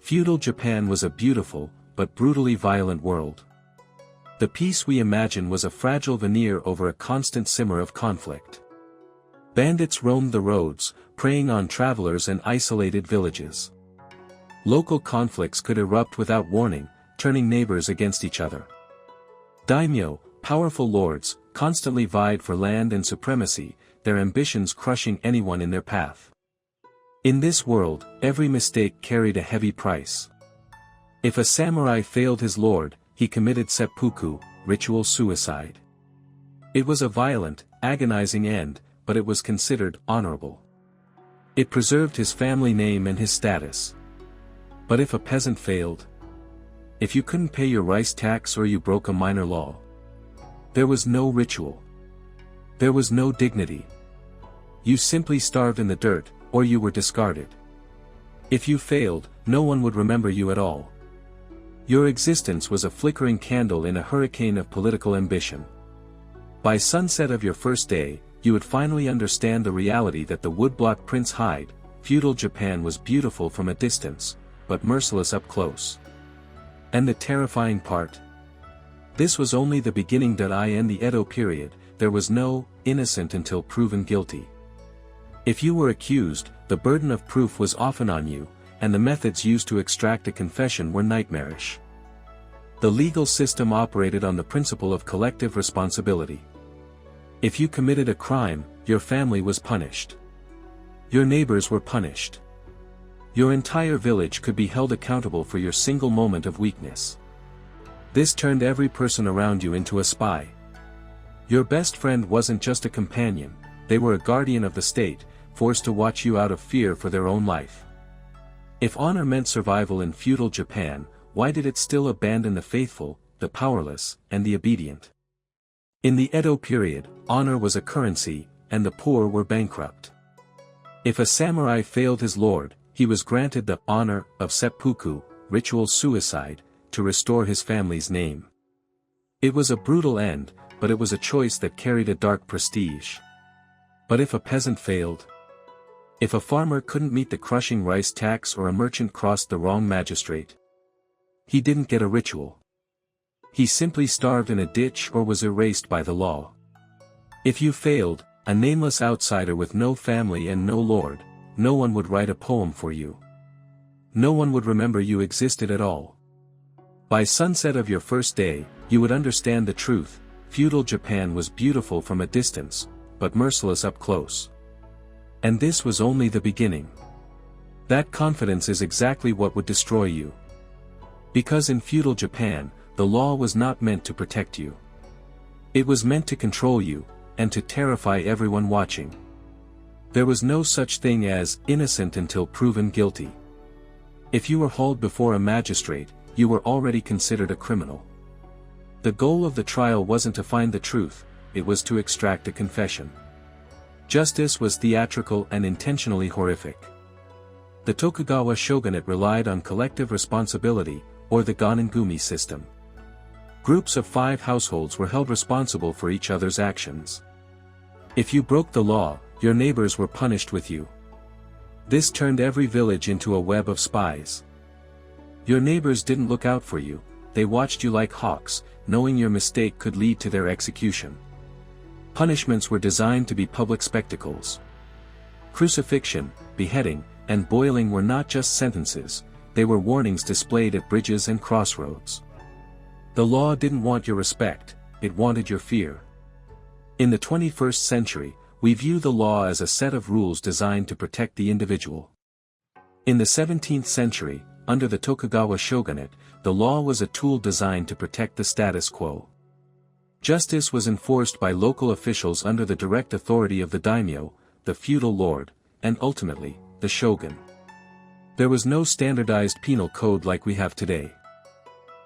Feudal Japan was a beautiful, but brutally violent world. The peace we imagine was a fragile veneer over a constant simmer of conflict. Bandits roamed the roads, preying on travelers and isolated villages. Local conflicts could erupt without warning, turning neighbors against each other. Daimyo, powerful lords, constantly vied for land and supremacy, their ambitions crushing anyone in their path. In this world, every mistake carried a heavy price. If a samurai failed his lord, he committed seppuku, ritual suicide. It was a violent, agonizing end, but it was considered honorable. It preserved his family name and his status. But if a peasant failed, if you couldn't pay your rice tax or you broke a minor law, there was no ritual. There was no dignity. You simply starved in the dirt, or you were discarded. If you failed, no one would remember you at all. Your existence was a flickering candle in a hurricane of political ambition. By sunset of your first day, you would finally understand the reality that the woodblock Prince Hyde, feudal Japan was beautiful from a distance, but merciless up close. And the terrifying part? This was only the beginning. In the Edo period, there was no innocent until proven guilty. If you were accused, the burden of proof was often on you, and the methods used to extract a confession were nightmarish. The legal system operated on the principle of collective responsibility. If you committed a crime, your family was punished. Your neighbors were punished. Your entire village could be held accountable for your single moment of weakness. This turned every person around you into a spy. Your best friend wasn't just a companion, they were a guardian of the state, forced to watch you out of fear for their own life. If honor meant survival in feudal Japan, why did it still abandon the faithful, the powerless, and the obedient? In the Edo period, honor was a currency, and the poor were bankrupt. If a samurai failed his lord, he was granted the honor of seppuku, ritual suicide, to restore his family's name. It was a brutal end, but it was a choice that carried a dark prestige. But if a peasant failed? If a farmer couldn't meet the crushing rice tax or a merchant crossed the wrong magistrate? He didn't get a ritual. He simply starved in a ditch or was erased by the law. If you failed, a nameless outsider with no family and no lord, no one would write a poem for you. No one would remember you existed at all. By sunset of your first day, you would understand the truth: feudal Japan was beautiful from a distance, but merciless up close. And this was only the beginning. That confidence is exactly what would destroy you. Because in feudal Japan, the law was not meant to protect you. It was meant to control you, and to terrify everyone watching. There was no such thing as innocent until proven guilty. If you were hauled before a magistrate, you were already considered a criminal. The goal of the trial wasn't to find the truth, it was to extract a confession. Justice was theatrical and intentionally horrific. The Tokugawa shogunate relied on collective responsibility, or the Gonengumi system. Groups of 5 households were held responsible for each other's actions. If you broke the law, your neighbors were punished with you. This turned every village into a web of spies. Your neighbors didn't look out for you, they watched you like hawks, knowing your mistake could lead to their execution. Punishments were designed to be public spectacles. Crucifixion, beheading, and boiling were not just sentences, they were warnings displayed at bridges and crossroads. The law didn't want your respect, it wanted your fear. In the 21st century, we view the law as a set of rules designed to protect the individual. In the 17th century, under the Tokugawa shogunate, the law was a tool designed to protect the status quo. Justice was enforced by local officials under the direct authority of the daimyo, the feudal lord, and ultimately, the shogun. There was no standardized penal code like we have today.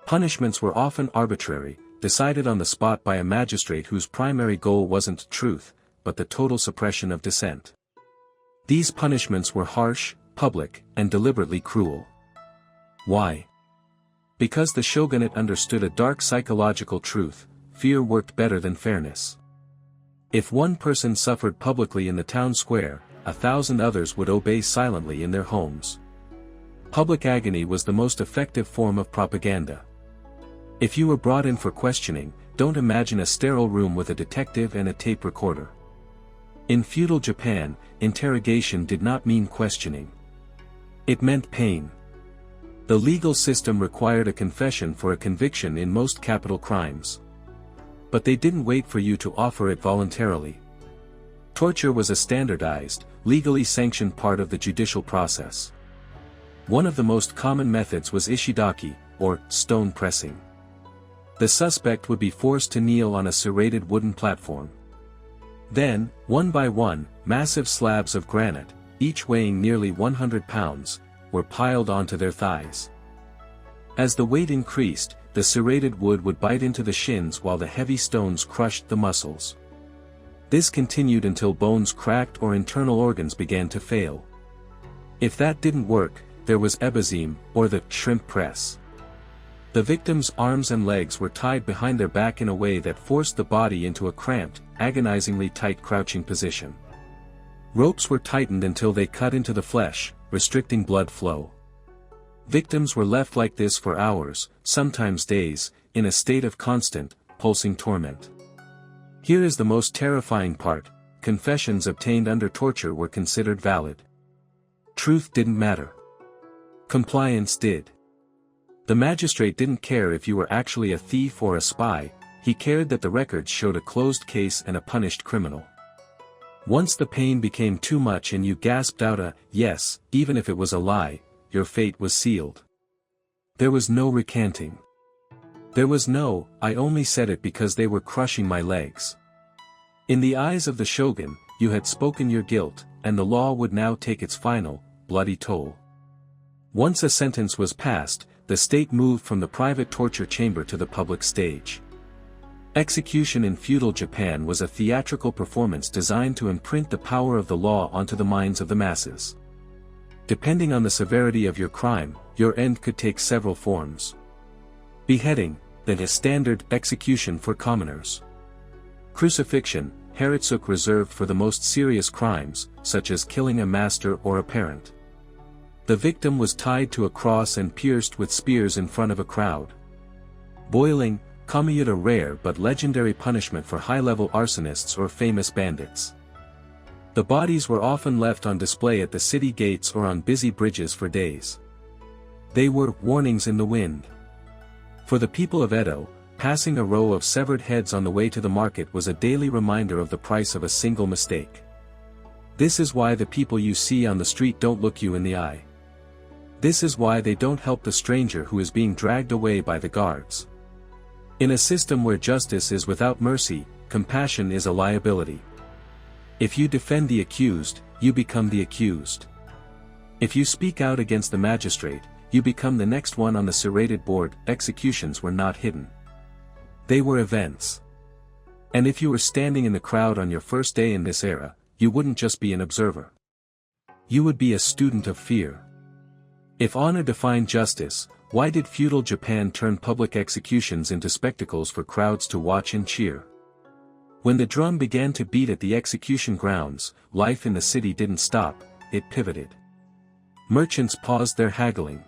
Punishments were often arbitrary, decided on the spot by a magistrate whose primary goal wasn't truth, but the total suppression of dissent. These punishments were harsh, public, and deliberately cruel. Why? Because the shogunate understood a dark psychological truth: fear worked better than fairness. If one person suffered publicly in the town square, 1,000 others would obey silently in their homes. Public agony was the most effective form of propaganda. If you were brought in for questioning, don't imagine a sterile room with a detective and a tape recorder. In feudal Japan, interrogation did not mean questioning. It meant pain. The legal system required a confession for a conviction in most capital crimes. But they didn't wait for you to offer it voluntarily. Torture was a standardized, legally sanctioned part of the judicial process. One of the most common methods was Ishi-daki, or stone pressing. The suspect would be forced to kneel on a serrated wooden platform. Then, one by one, massive slabs of granite, each weighing nearly 100 pounds, were piled onto their thighs. As the weight increased, the serrated wood would bite into the shins while the heavy stones crushed the muscles. This continued until bones cracked or internal organs began to fail. If that didn't work, there was ebazime, or the shrimp press. The victim's arms and legs were tied behind their back in a way that forced the body into a cramped, agonizingly tight crouching position. Ropes were tightened until they cut into the flesh, restricting blood flow. Victims were left like this for hours, sometimes days, in a state of constant, pulsing torment. Here is the most terrifying part: confessions obtained under torture were considered valid. Truth didn't matter. Compliance did. The magistrate didn't care if you were actually a thief or a spy, he cared that the records showed a closed case and a punished criminal. Once the pain became too much and you gasped out a yes, even if it was a lie, your fate was sealed. There was no recanting. There was no, I only said it because they were crushing my legs. In the eyes of the shogun, you had spoken your guilt, and the law would now take its final, bloody toll. Once a sentence was passed, the state moved from the private torture chamber to the public stage. Execution in feudal Japan was a theatrical performance designed to imprint the power of the law onto the minds of the masses. Depending on the severity of your crime, your end could take several forms. Beheading, the standard execution for commoners. Crucifixion, Haratsuk reserved for the most serious crimes, such as killing a master or a parent. The victim was tied to a cross and pierced with spears in front of a crowd. Boiling, Kamiyuta, a rare but legendary punishment for high-level arsonists or famous bandits. The bodies were often left on display at the city gates or on busy bridges for days. They were warnings in the wind. For the people of Edo, passing a row of severed heads on the way to the market was a daily reminder of the price of a single mistake. This is why the people you see on the street don't look you in the eye. This is why they don't help the stranger who is being dragged away by the guards. In a system where justice is without mercy, compassion is a liability. If you defend the accused, you become the accused. If you speak out against the magistrate, you become the next one on the serrated board. Executions were not hidden. They were events. And if you were standing in the crowd on your first day in this era, you wouldn't just be an observer. You would be a student of fear. If honor defined justice, why did feudal Japan turn public executions into spectacles for crowds to watch and cheer? When the drum began to beat at the execution grounds, life in the city didn't stop, it pivoted. Merchants paused their haggling.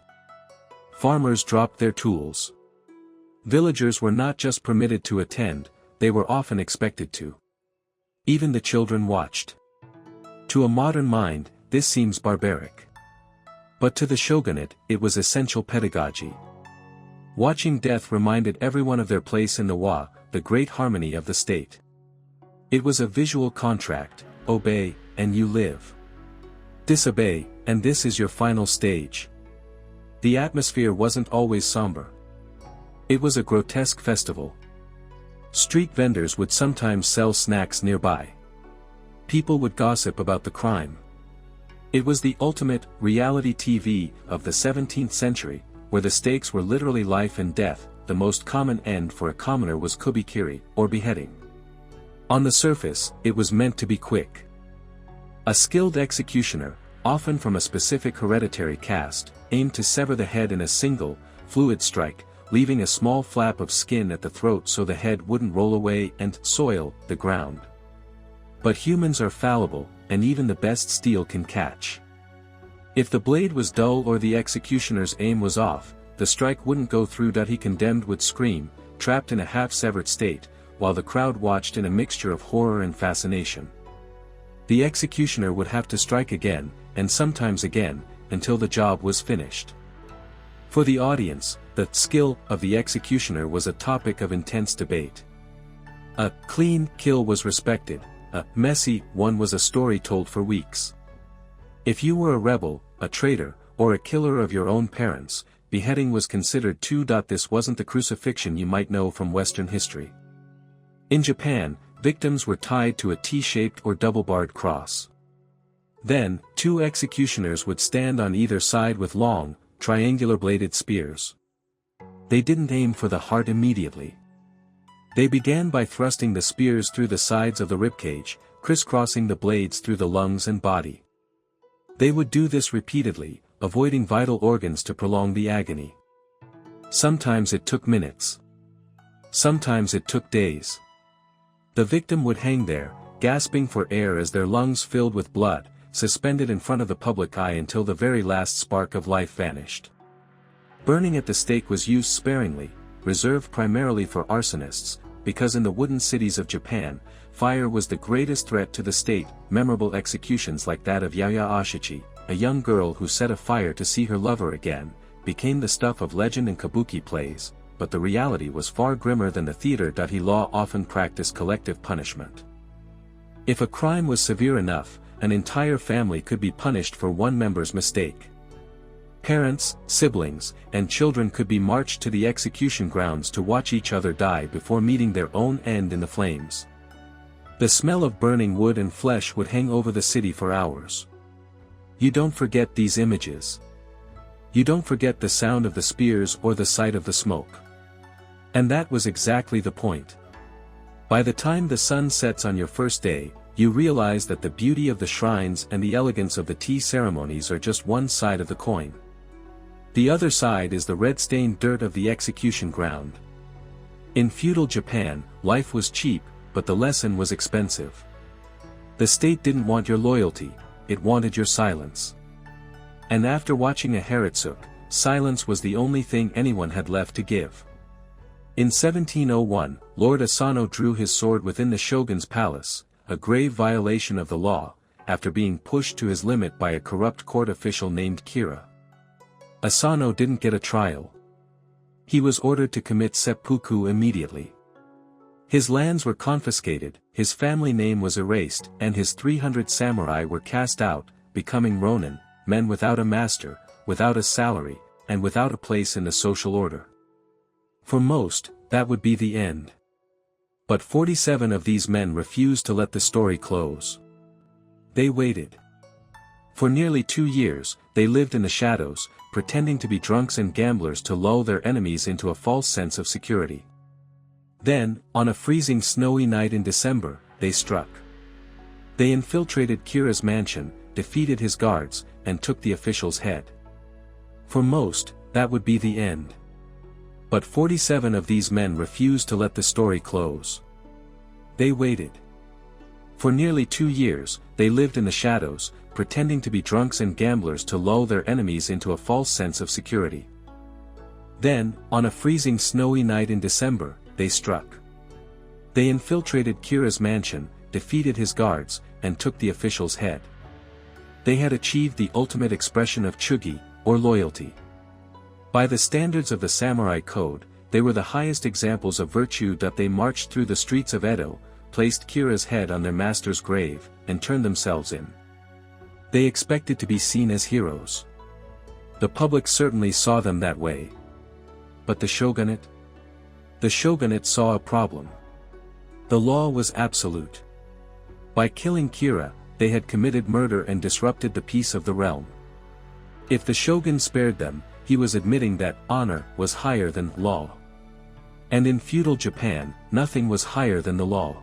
Farmers dropped their tools. Villagers were not just permitted to attend, they were often expected to. Even the children watched. To a modern mind, this seems barbaric. But to the shogunate, it was essential pedagogy. Watching death reminded everyone of their place in the wa, the great harmony of the state. It was a visual contract: obey, and you live. Disobey, and this is your final stage. The atmosphere wasn't always somber. It was a grotesque festival. Street vendors would sometimes sell snacks nearby. People would gossip about the crime. It was the ultimate reality TV of the 17th century, where the stakes were literally life and death. The most common end for a commoner was kubikiri, or beheading. On the surface, it was meant to be quick. A skilled executioner, often from a specific hereditary caste, aimed to sever the head in a single, fluid strike, leaving a small flap of skin at the throat so the head wouldn't roll away and soil the ground. But humans are fallible, and even the best steel can catch. If the blade was dull or the executioner's aim was off, the strike wouldn't go through. He condemned would scream, trapped in a half-severed state, while the crowd watched in a mixture of horror and fascination. The executioner would have to strike again, and sometimes again, until the job was finished. For the audience, the skill of the executioner was a topic of intense debate. A clean kill was respected, a messy one was a story told for weeks. If you were a rebel, a traitor, or a killer of your own parents, beheading was considered too. This wasn't the crucifixion you might know from Western history. In Japan, victims were tied to a T-shaped or double-barred cross. Then, two executioners would stand on either side with long, triangular-bladed spears. They didn't aim for the heart immediately. They began by thrusting the spears through the sides of the ribcage, crisscrossing the blades through the lungs and body. They would do this repeatedly, avoiding vital organs to prolong the agony. Sometimes it took minutes. Sometimes it took days. The victim would hang there, gasping for air as their lungs filled with blood, suspended in front of the public eye until the very last spark of life vanished. Burning at the stake was used sparingly, reserved primarily for arsonists, because in the wooden cities of Japan, fire was the greatest threat to the state. Memorable executions like that of Yaya Ashichi, a young girl who set a fire to see her lover again, became the stuff of legend in kabuki plays, but the reality was far grimmer than the theater. Law often practiced collective punishment. If a crime was severe enough, an entire family could be punished for one member's mistake. Parents, siblings, and children could be marched to the execution grounds to watch each other die before meeting their own end in the flames. The smell of burning wood and flesh would hang over the city for hours. You don't forget these images. You don't forget the sound of the spears or the sight of the smoke. And that was exactly the point. By the time the sun sets on your first day, you realize that the beauty of the shrines and the elegance of the tea ceremonies are just one side of the coin. The other side is the red-stained dirt of the execution ground. In feudal Japan, life was cheap, but the lesson was expensive. The state didn't want your loyalty, it wanted your silence. And after watching a Heretsuke, silence was the only thing anyone had left to give. In 1701, Lord Asano drew his sword within the shogun's palace, a grave violation of the law, after being pushed to his limit by a corrupt court official named Kira. Asano didn't get a trial. He was ordered to commit seppuku immediately. His lands were confiscated, his family name was erased, and his 300 samurai were cast out, becoming Ronin, men without a master, without a salary, and without a place in the social order. For most, that would be the end. But 47 of these men refused to let the story close. They waited. For nearly 2 years, they lived in the shadows, pretending to be drunks and gamblers to lull their enemies into a false sense of security. Then, on a freezing snowy night in December, they struck. They infiltrated Kira's mansion, defeated his guards, and took the official's head. For most, that would be the end. But 47 of these men refused to let the story close. They waited. For nearly 2 years, they lived in the shadows, pretending to be drunks and gamblers to lull their enemies into a false sense of security. Then, on a freezing snowy night in December, they struck. They infiltrated Kira's mansion, defeated his guards, and took the official's head. They had achieved the ultimate expression of chugi, or loyalty. By the standards of the samurai code, they were the highest examples of virtue. They marched through the streets of Edo, placed Kira's head on their master's grave, and turned themselves in. They expected to be seen as heroes. The public certainly saw them that way. But the shogunate? The shogunate saw a problem. The law was absolute. By killing Kira, they had committed murder and disrupted the peace of the realm. If the shogun spared them, he was admitting that honor was higher than law. And in feudal Japan, nothing was higher than the law.